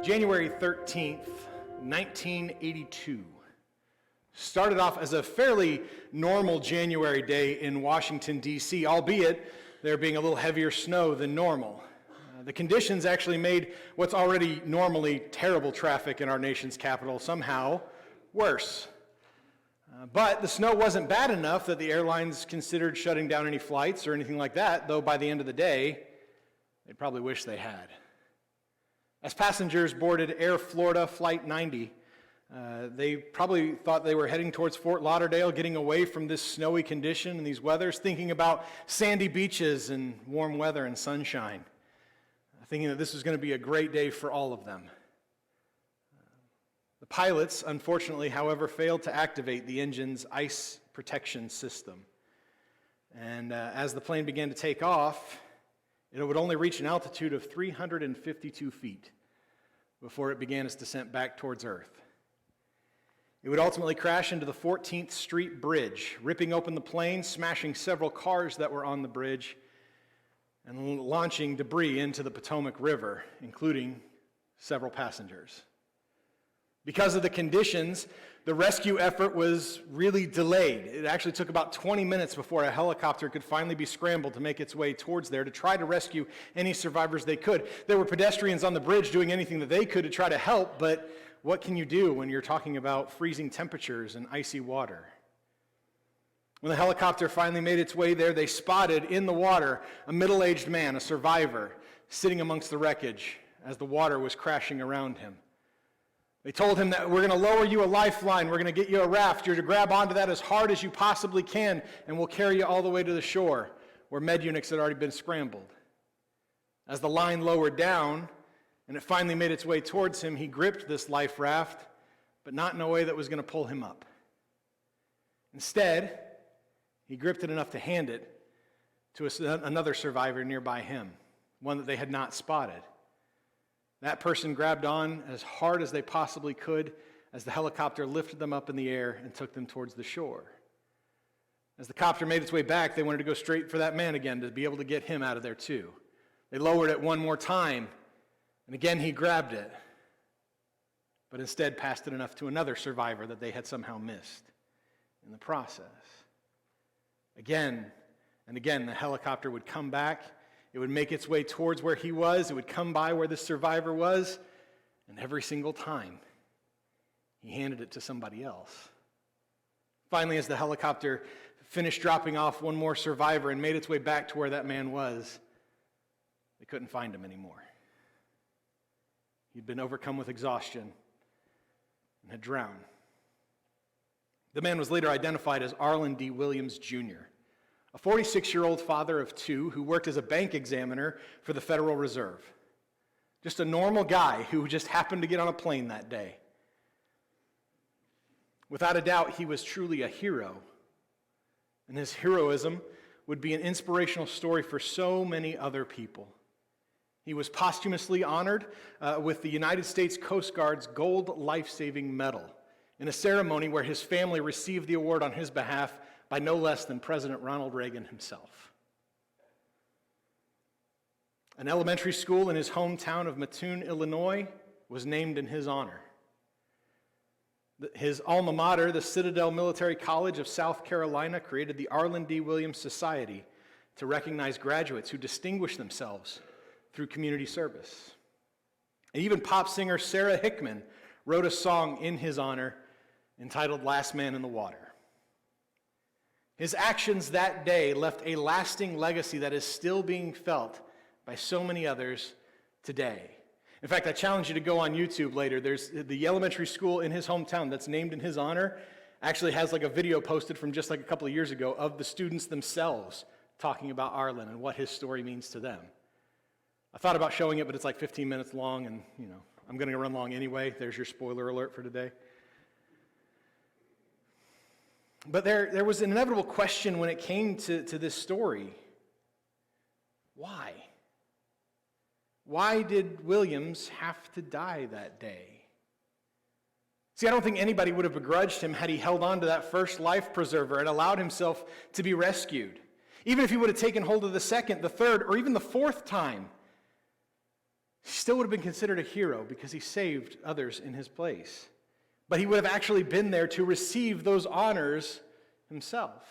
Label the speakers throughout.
Speaker 1: January 13th, 1982. Started off as a fairly normal January day in Washington, D.C., albeit there being a little heavier snow than normal. The conditions actually made what's already normally terrible traffic in our nation's capital somehow worse. But the snow wasn't bad enough that the airlines considered shutting down any flights or anything like that, though by the end of the day, they'd probably wish they had. As passengers boarded Air Florida Flight 90, they probably thought they were heading towards Fort Lauderdale, getting away from this snowy condition and these weathers, thinking about sandy beaches and warm weather and sunshine, thinking that this was going to be a great day for all of them. The pilots, unfortunately, however, failed to activate the engine's ice protection system. And as the plane began to take off, it would only reach an altitude of 352 feet before it began its descent back towards Earth. It would ultimately crash into the 14th Street Bridge, ripping open the plane, smashing several cars that were on the bridge, and launching debris into the Potomac River, including several passengers. Because of the conditions, the rescue effort was really delayed. It actually took about 20 minutes before a helicopter could finally be scrambled to make its way towards there to try to rescue any survivors they could. There were pedestrians on the bridge doing anything that they could to try to help, but what can you do when you're talking about freezing temperatures and icy water? When the helicopter finally made its way there, they spotted in the water a middle-aged man, a survivor, sitting amongst the wreckage as the water was crashing around him. They told him that we're going to lower you a lifeline, we're going to get you a raft, you're to grab onto that as hard as you possibly can, and we'll carry you all the way to the shore, where med units had already been scrambled. As the line lowered down, and it finally made its way towards him, he gripped this life raft, but not in a way that was going to pull him up. Instead, he gripped it enough to hand it to another survivor nearby him, one that they had not spotted. That person grabbed on as hard as they possibly could as the helicopter lifted them up in the air and took them towards the shore. As the copter made its way back, they wanted to go straight for that man again to be able to get him out of there too. They lowered it one more time, and again he grabbed it, but instead passed it enough to another survivor that they had somehow missed in the process. Again and again, the helicopter would come back. It would make its way towards where he was. It would come by where the survivor was. And every single time, he handed it to somebody else. Finally, as the helicopter finished dropping off one more survivor and made its way back to where that man was, they couldn't find him anymore. He'd been overcome with exhaustion and had drowned. The man was later identified as Arlen D. Williams, Jr., a 46-year-old father of two who worked as a bank examiner for the Federal Reserve. Just a normal guy who just happened to get on a plane that day. Without a doubt, he was truly a hero. And his heroism would be an inspirational story for so many other people. He was posthumously honored with the United States Coast Guard's Gold Life-Saving Medal in a ceremony where his family received the award on his behalf by no less than President Ronald Reagan himself. An elementary school in his hometown of Mattoon, Illinois, was named in his honor. His alma mater, the Citadel Military College of South Carolina, created the Arlen D. Williams Society to recognize graduates who distinguished themselves through community service. And even pop singer Sarah Hickman wrote a song in his honor entitled "Last Man in the Water." His actions that day left a lasting legacy that is still being felt by so many others today. In fact, I challenge you to go on YouTube later. There's the elementary school in his hometown that's named in his honor actually has like a video posted from just like a couple of years ago of the students themselves talking about Arlen and what his story means to them. I thought about showing it, but it's like 15 minutes long, and I'm going to run long anyway. There's your spoiler alert for today. But there was an inevitable question when it came to this story. Why? Why did Williams have to die that day? See, I don't think anybody would have begrudged him had he held on to that first life preserver and allowed himself to be rescued. Even if he would have taken hold of the second, the third, or even the fourth time. He still would have been considered a hero because he saved others in his place. But he would have actually been there to receive those honors himself.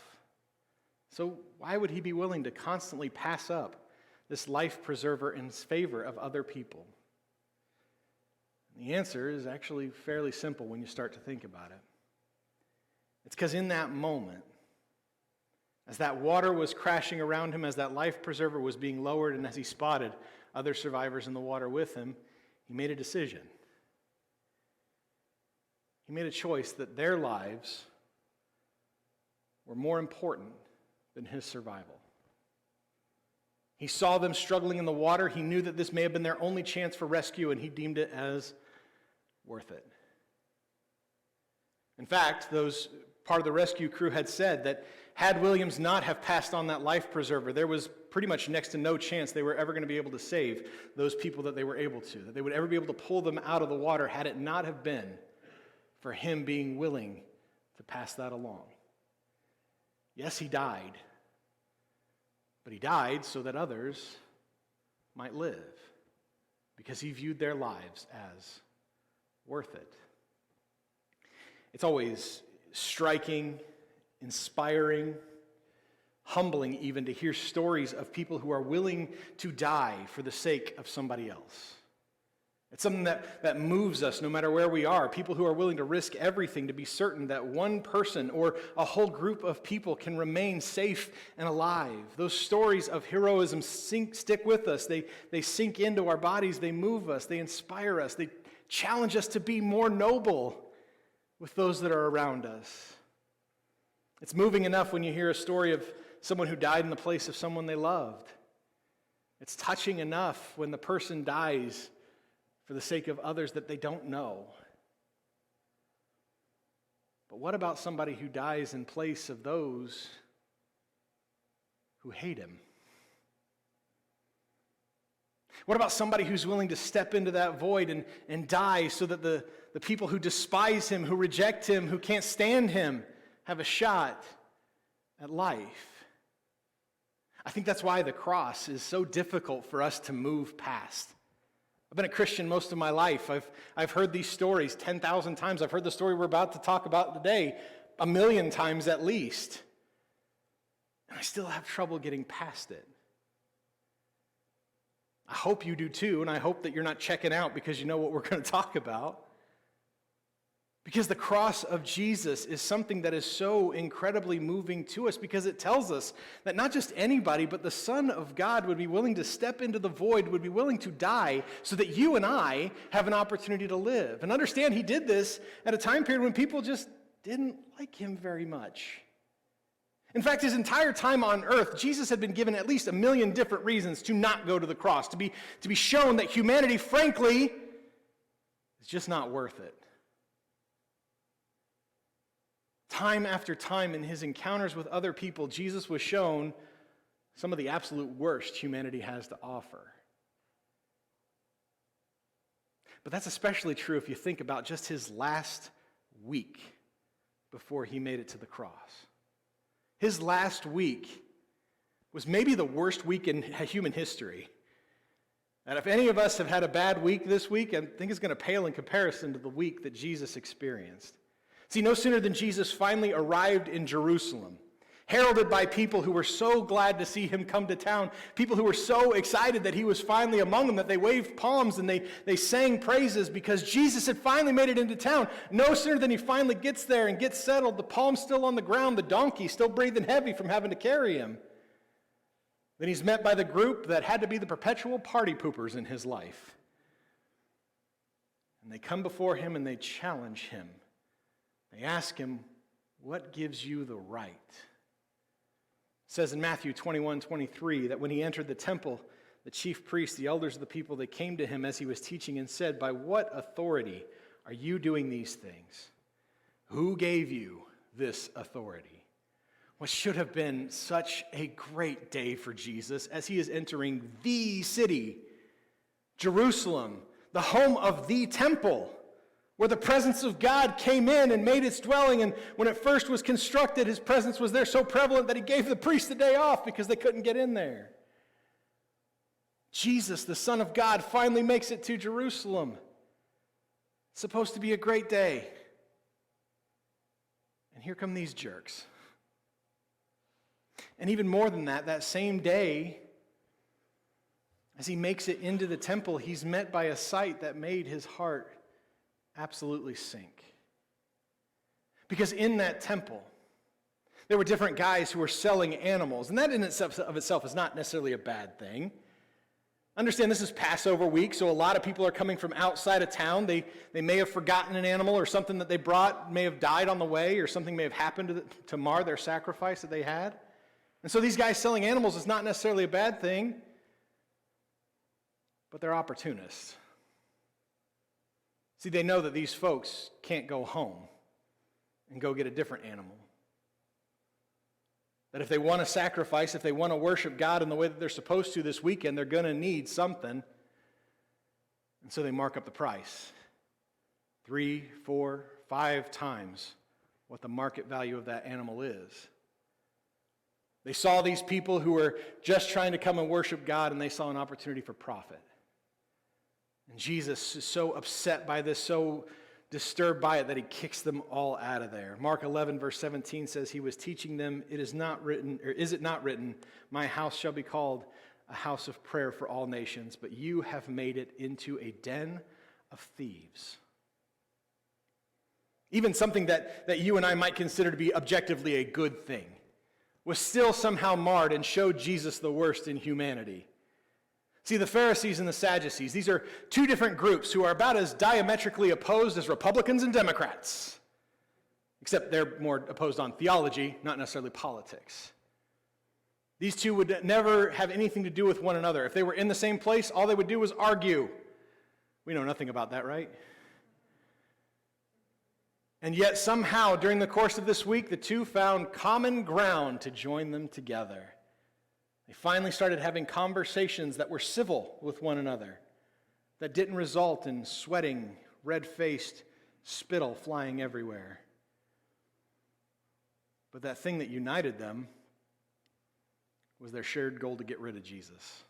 Speaker 1: So why would he be willing to constantly pass up this life preserver in favor of other people? And the answer is actually fairly simple when you start to think about it. It's because in that moment, as that water was crashing around him, as that life preserver was being lowered, and as he spotted other survivors in the water with him, he made a decision. He made a choice that their lives were more important than his survival. He saw them struggling in the water. He knew that this may have been their only chance for rescue, and he deemed it as worth it. In fact, part of the rescue crew had said that had Williams not have passed on that life preserver, there was pretty much next to no chance they were ever going to be able to save those people that they were able to, that they would ever be able to pull them out of the water had it not have been for him being willing to pass that along. Yes, he died, but he died so that others might live, because he viewed their lives as worth it. It's always striking, inspiring, humbling even to hear stories of people who are willing to die for the sake of somebody else. It's something that moves us no matter where we are. People who are willing to risk everything to be certain that one person or a whole group of people can remain safe and alive. Those stories of heroism stick with us. They sink into our bodies. They move us. They inspire us. They challenge us to be more noble with those that are around us. It's moving enough when you hear a story of someone who died in the place of someone they loved. It's touching enough when the person dies for the sake of others that they don't know. But what about somebody who dies in place of those who hate him? What about somebody who's willing to step into that void and die so that the people who despise him, who reject him, who can't stand him, have a shot at life? I think that's why the cross is so difficult for us to move past. I've been a Christian most of my life. I've heard these stories 10,000 times. I've heard the story we're about to talk about today 1,000,000 times at least. And I still have trouble getting past it. I hope you do too, and I hope that you're not checking out because you know what we're going to talk about. Because the cross of Jesus is something that is so incredibly moving to us, because it tells us that not just anybody, but the Son of God would be willing to step into the void, would be willing to die so that you and I have an opportunity to live. And understand, he did this at a time period when people just didn't like him very much. In fact, his entire time on earth, Jesus had been given at least 1,000,000 different reasons to not go to the cross, to be shown that humanity, frankly, is just not worth it. Time after time in his encounters with other people, Jesus was shown some of the absolute worst humanity has to offer. But that's especially true if you think about just his last week before he made it to the cross. His last week was maybe the worst week in human history. And if any of us have had a bad week this week, I think it's going to pale in comparison to the week that Jesus experienced. See, no sooner than Jesus finally arrived in Jerusalem, heralded by people who were so glad to see him come to town, people who were so excited that he was finally among them that they waved palms and they sang praises because Jesus had finally made it into town. No sooner than he finally gets there and gets settled, the palm's still on the ground, the donkey still breathing heavy from having to carry him. Then he's met by the group that had to be the perpetual party poopers in his life. And they come before him and they challenge him. They ask him, what gives you the right? It says in Matthew 21:23 that when he entered the temple, the chief priests, the elders of the people, they came to him as he was teaching and said, by what authority are you doing these things? Who gave you this authority? What should have been such a great day for Jesus as he is entering the city, Jerusalem, the home of the temple, where the presence of God came in and made its dwelling. And when it first was constructed, his presence was there so prevalent that he gave the priests the day off because they couldn't get in there. Jesus, the Son of God, finally makes it to Jerusalem. It's supposed to be a great day. And here come these jerks. And even more than that, that same day, as he makes it into the temple, he's met by a sight that made his heart absolutely sink. Because in that temple, there were different guys who were selling animals. And that in itself of itself is not necessarily a bad thing. Understand this is Passover week, so a lot of people are coming from outside of town. They may have forgotten an animal, or something that they brought may have died on the way, or something may have happened to mar their sacrifice that they had. And so these guys selling animals is not necessarily a bad thing, but they're opportunists. See, they know that these folks can't go home and go get a different animal. That if they want to sacrifice, if they want to worship God in the way that they're supposed to this weekend, they're going to need something. And so they mark up the price 3, 4, 5 times what the market value of that animal is. They saw these people who were just trying to come and worship God, and they saw an opportunity for profit. And Jesus is so upset by this, so disturbed by it, that he kicks them all out of there. Mark 11, verse 17 says, he was teaching them, is it not written, my house shall be called a house of prayer for all nations, but you have made it into a den of thieves. Even something that you and I might consider to be objectively a good thing was still somehow marred and showed Jesus the worst in humanity. See, the Pharisees and the Sadducees, these are two different groups who are about as diametrically opposed as Republicans and Democrats. Except they're more opposed on theology, not necessarily politics. These two would never have anything to do with one another. If they were in the same place, all they would do was argue. We know nothing about that, right? And yet somehow, during the course of this week, the two found common ground to join them together. They finally started having conversations that were civil with one another, that didn't result in sweating, red-faced spittle flying everywhere. But that thing that united them was their shared goal to get rid of Jesus.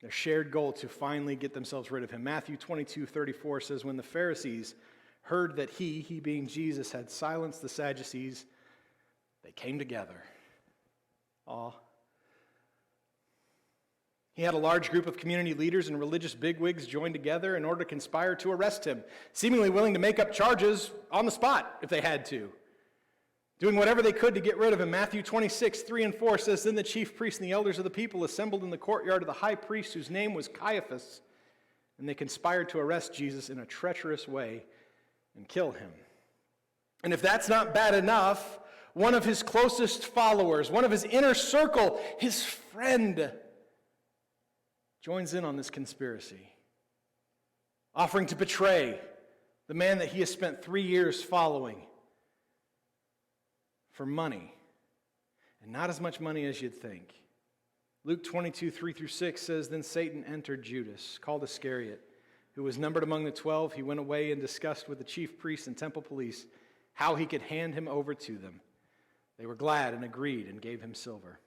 Speaker 1: Their shared goal to finally get themselves rid of him. Matthew 22:34 says, when the Pharisees heard that he being Jesus, had silenced the Sadducees, they came together. He had a large group of community leaders and religious bigwigs joined together in order to conspire to arrest him, seemingly willing to make up charges on the spot if they had to, doing whatever they could to get rid of him. Matthew 26:3-4 says, then the chief priests and the elders of the people assembled in the courtyard of the high priest, whose name was Caiaphas, and they conspired to arrest Jesus in a treacherous way and kill him. And if that's not bad enough, one of his closest followers, one of his inner circle, his friend, joins in on this conspiracy, offering to betray the man that he has spent 3 years following for money, and not as much money as you'd think. Luke 22:3-6 says, then Satan entered Judas, called Iscariot, who was numbered among the 12. He went away and discussed with the chief priests and temple police how he could hand him over to them. They were glad and agreed and gave him silver.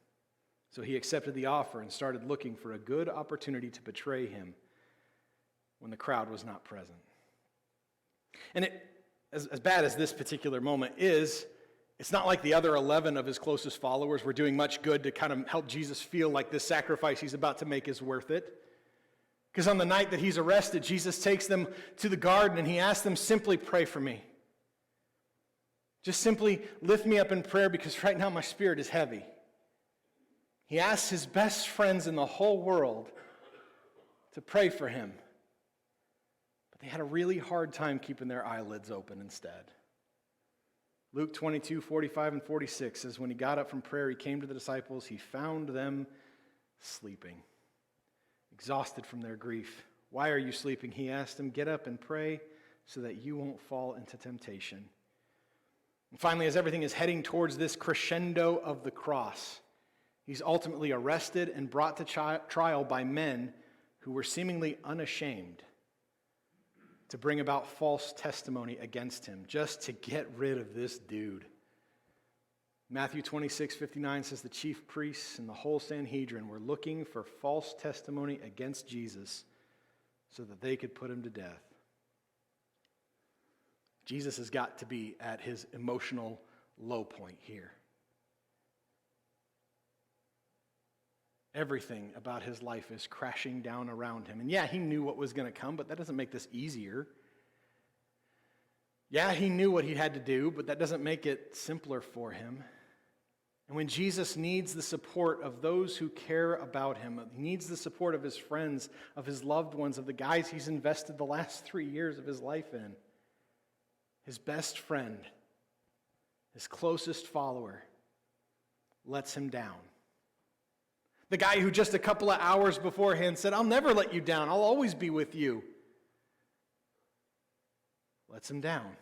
Speaker 1: So he accepted the offer and started looking for a good opportunity to betray him when the crowd was not present. And as bad as this particular moment is, it's not like the other 11 of his closest followers were doing much good to kind of help Jesus feel like this sacrifice he's about to make is worth it. Because on the night that he's arrested, Jesus takes them to the garden and he asks them, simply pray for me. Just simply lift me up in prayer because right now my spirit is heavy. He asks his best friends in the whole world to pray for him. But they had a really hard time keeping their eyelids open instead. Luke 22:45-46 says, when he got up from prayer, he came to the disciples. He found them sleeping, exhausted from their grief. Why are you sleeping? He asked them. Get up and pray so that you won't fall into temptation. And finally, as everything is heading towards this crescendo of the cross, he's ultimately arrested and brought to trial by men who were seemingly unashamed to bring about false testimony against him, just to get rid of this dude. Matthew 26:59 says the chief priests and the whole Sanhedrin were looking for false testimony against Jesus so that they could put him to death. Jesus has got to be at his emotional low point here. Everything about his life is crashing down around him. And yeah, he knew what was going to come, but that doesn't make this easier. Yeah, he knew what he had to do, but that doesn't make it simpler for him. And when Jesus needs the support of those who care about him, he needs the support of his friends, of his loved ones, of the guys he's invested the last 3 years of his life in, his best friend, his closest follower, lets him down. The guy who just a couple of hours beforehand said, "I'll never let you down, I'll always be with you," lets him down.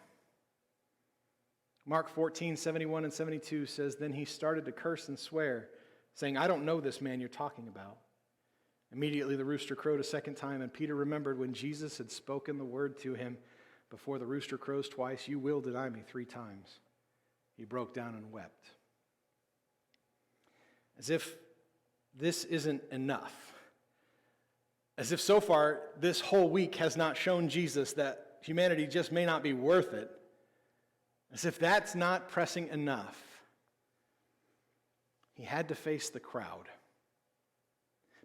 Speaker 1: Mark 14:71 and 72 says, "Then he started to curse and swear, saying, 'I don't know this man you're talking about.' Immediately the rooster crowed a second time, and Peter remembered when Jesus had spoken the word to him, 'Before the rooster crows twice, you will deny me 3 times.' He broke down and wept." As if this isn't enough. As if so far this whole week has not shown Jesus that humanity just may not be worth it. As if that's not pressing enough. He had to face the crowd.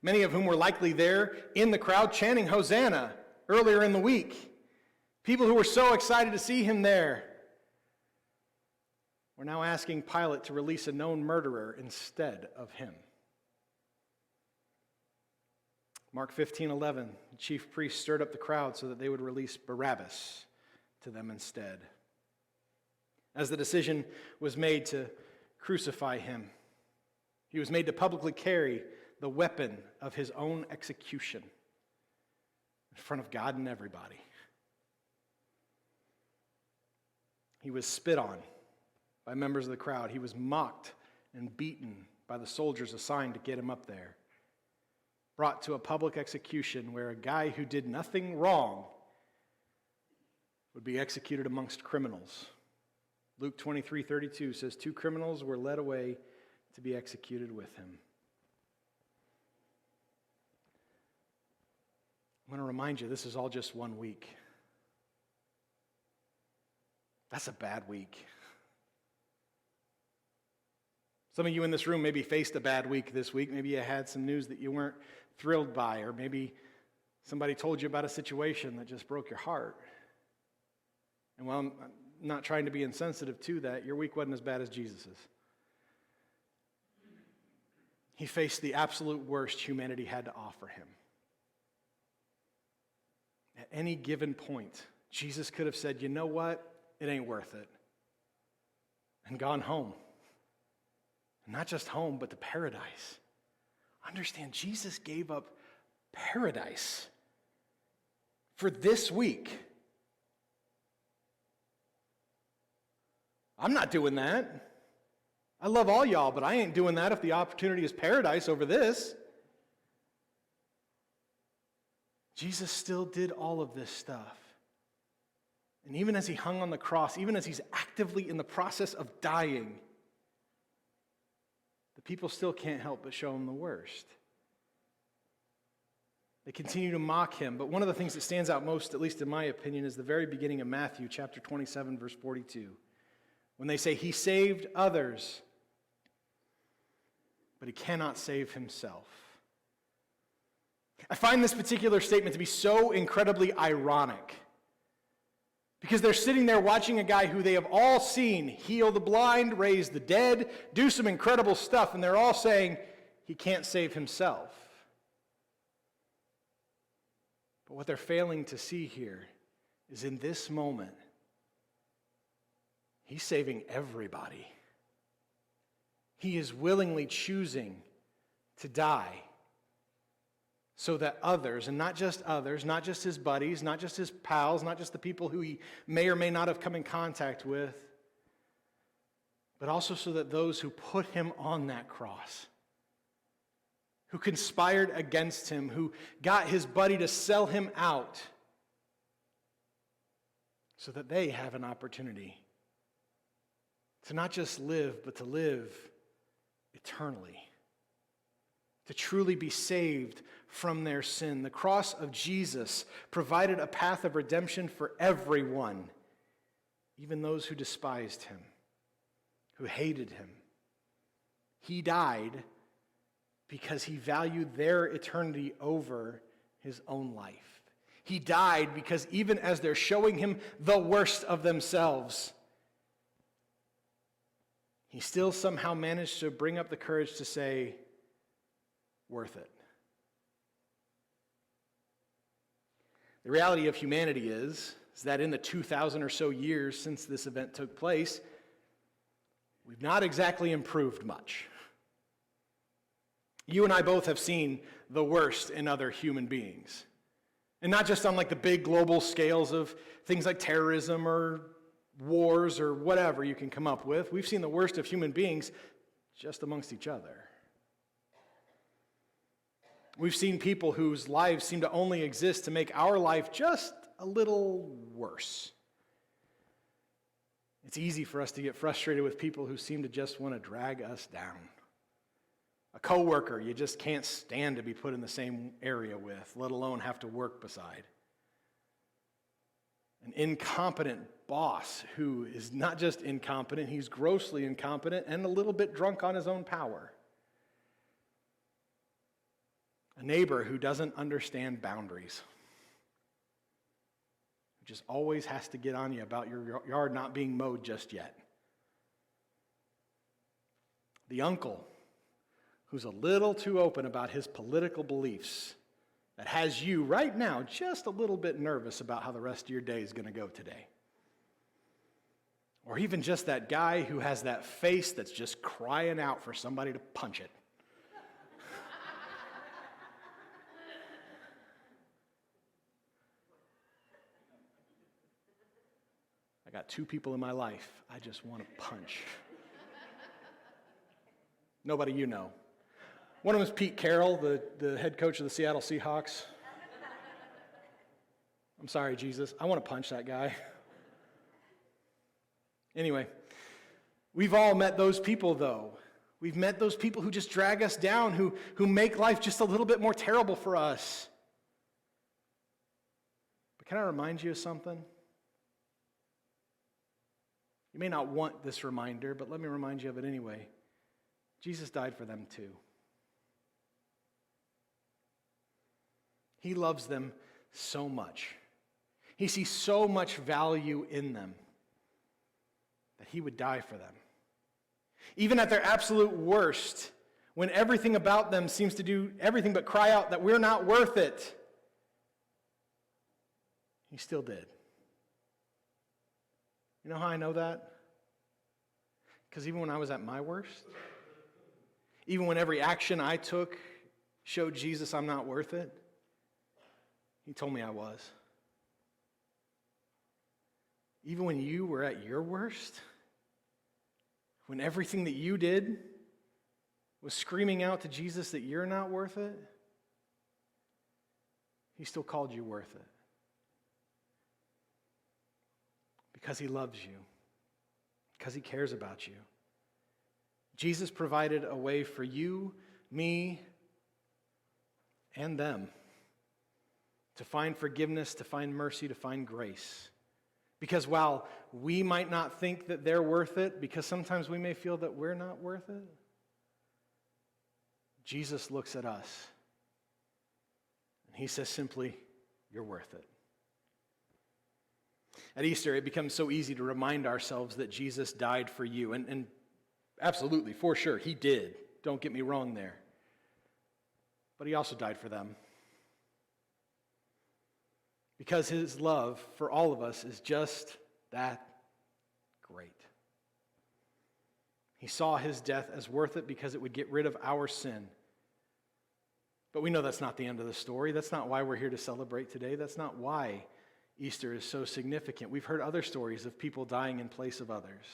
Speaker 1: Many of whom were likely there in the crowd chanting Hosanna earlier in the week. People who were so excited to see him there were now asking Pilate to release a known murderer instead of him. Mark 15:11, the chief priest stirred up the crowd so that they would release Barabbas to them instead. As the decision was made to crucify him, he was made to publicly carry the weapon of his own execution in front of God and everybody. He was spit on by members of the crowd. He was mocked and beaten by the soldiers assigned to get him up there. Brought to a public execution where a guy who did nothing wrong would be executed amongst criminals. Luke 23:32 says 2 criminals were led away to be executed with him. I'm going to remind you, this is all just 1 week. That's a bad week. Some of you in this room maybe faced a bad week this week. Maybe you had some news that you weren't thrilled by, or maybe somebody told you about a situation that just broke your heart. And while I'm not trying to be insensitive to that, your week wasn't as bad as Jesus's. He faced the absolute worst humanity had to offer him. At any given point, Jesus could have said, "You know what? It ain't worth it," and gone home. And not just home, but to paradise. Understand, Jesus gave up paradise for this week. I'm not doing that. I love all y'all, but I ain't doing that if the opportunity is paradise over this. Jesus still did all of this stuff. And even as he hung on the cross, even as he's actively in the process of dying, the people still can't help but show him the worst. They continue to mock him, but one of the things that stands out most, at least in my opinion, is the very beginning of Matthew chapter 27, verse 42. When they say, "He saved others, but he cannot save himself." I find this particular statement to be so incredibly ironic. Because they're sitting there watching a guy who they have all seen heal the blind, raise the dead, do some incredible stuff, and they're all saying he can't save himself. But what they're failing to see here is in this moment, he's saving everybody. He is willingly choosing to die so that others, and not just others, not just his buddies, not just his pals, not just the people who he may or may not have come in contact with, but also so that those who put him on that cross, who conspired against him, who got his buddy to sell him out, so that they have an opportunity to not just live, but to live eternally, to truly be saved from their sin. The cross of Jesus provided a path of redemption for everyone, even those who despised him, who hated him. He died because he valued their eternity over his own life. He died because even as they're showing him the worst of themselves, he still somehow managed to bring up the courage to say, worth it. The reality of humanity is that in the 2,000 or so years since this event took place, we've not exactly improved much. You and I both have seen the worst in other human beings. And not just on like the big global scales of things like terrorism or wars or whatever you can come up with. We've seen the worst of human beings just amongst each other. We've seen people whose lives seem to only exist to make our life just a little worse. It's easy for us to get frustrated with people who seem to just want to drag us down. A coworker you just can't stand to be put in the same area with, let alone have to work beside. An incompetent boss who is not just incompetent, he's grossly incompetent and a little bit drunk on his own power. A neighbor who doesn't understand boundaries, who just always has to get on you about your yard not being mowed just yet. The uncle who's a little too open about his political beliefs that has you right now just a little bit nervous about how the rest of your day is going to go today. Or even just that guy who has that face that's just crying out for somebody to punch it. I got two people in my life I just want to punch. Nobody you know. One of them is Pete Carroll, the head coach of the Seattle Seahawks. I'm sorry, Jesus. I want to punch that guy. Anyway, we've all met those people, though. We've met those people who just drag us down, who make life just a little bit more terrible for us. But can I remind you of something? You may not want this reminder, but let me remind you of it anyway. Jesus died for them too. He loves them so much. He sees so much value in them that he would die for them. Even at their absolute worst, when everything about them seems to do everything but cry out that we're not worth it, he still did. You know how I know that? Because even when I was at my worst, even when every action I took showed Jesus I'm not worth it, he told me I was. Even when you were at your worst, when everything that you did was screaming out to Jesus that you're not worth it, he still called you worth it. Because he loves you. Because he cares about you. Jesus provided a way for you, me, and them to find forgiveness, to find mercy, to find grace. Because while we might not think that they're worth it, because sometimes we may feel that we're not worth it, Jesus looks at us and he says simply, you're worth it. At Easter, it becomes so easy to remind ourselves that Jesus died for you. And absolutely, for sure, he did. Don't get me wrong there. But he also died for them. Because his love for all of us is just that great. He saw his death as worth it because it would get rid of our sin. But we know that's not the end of the story. That's not why we're here to celebrate today. That's not why Easter is so significant. We've heard other stories of people dying in place of others.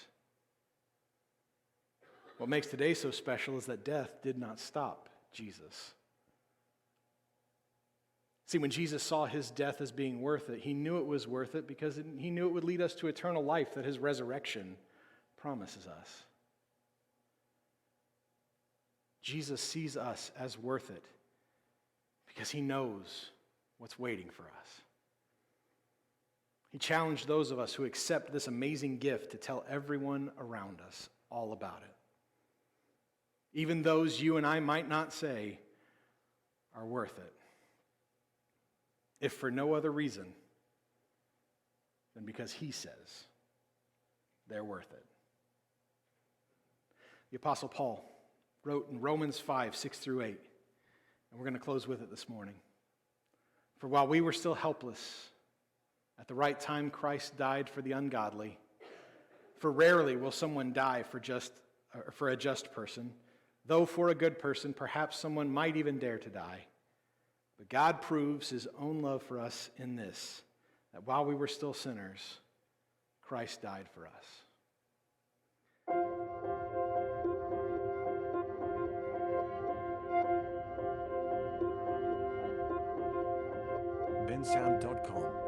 Speaker 1: What makes today so special is that death did not stop Jesus. See, when Jesus saw his death as being worth it, he knew it was worth it because he knew it would lead us to eternal life that his resurrection promises us. Jesus sees us as worth it because he knows what's waiting for us. He challenged those of us who accept this amazing gift to tell everyone around us all about it. Even those you and I might not say are worth it. If for no other reason than because he says they're worth it. The Apostle Paul wrote in Romans 5, 6 through 8, and we're going to close with it this morning. For while we were still helpless, at the right time Christ died for the ungodly. For rarely will someone die for a just person, though for a good person perhaps someone might even dare to die. But God proves his own love for us in this, that while we were still sinners, Christ died for us.
Speaker 2: bensound.com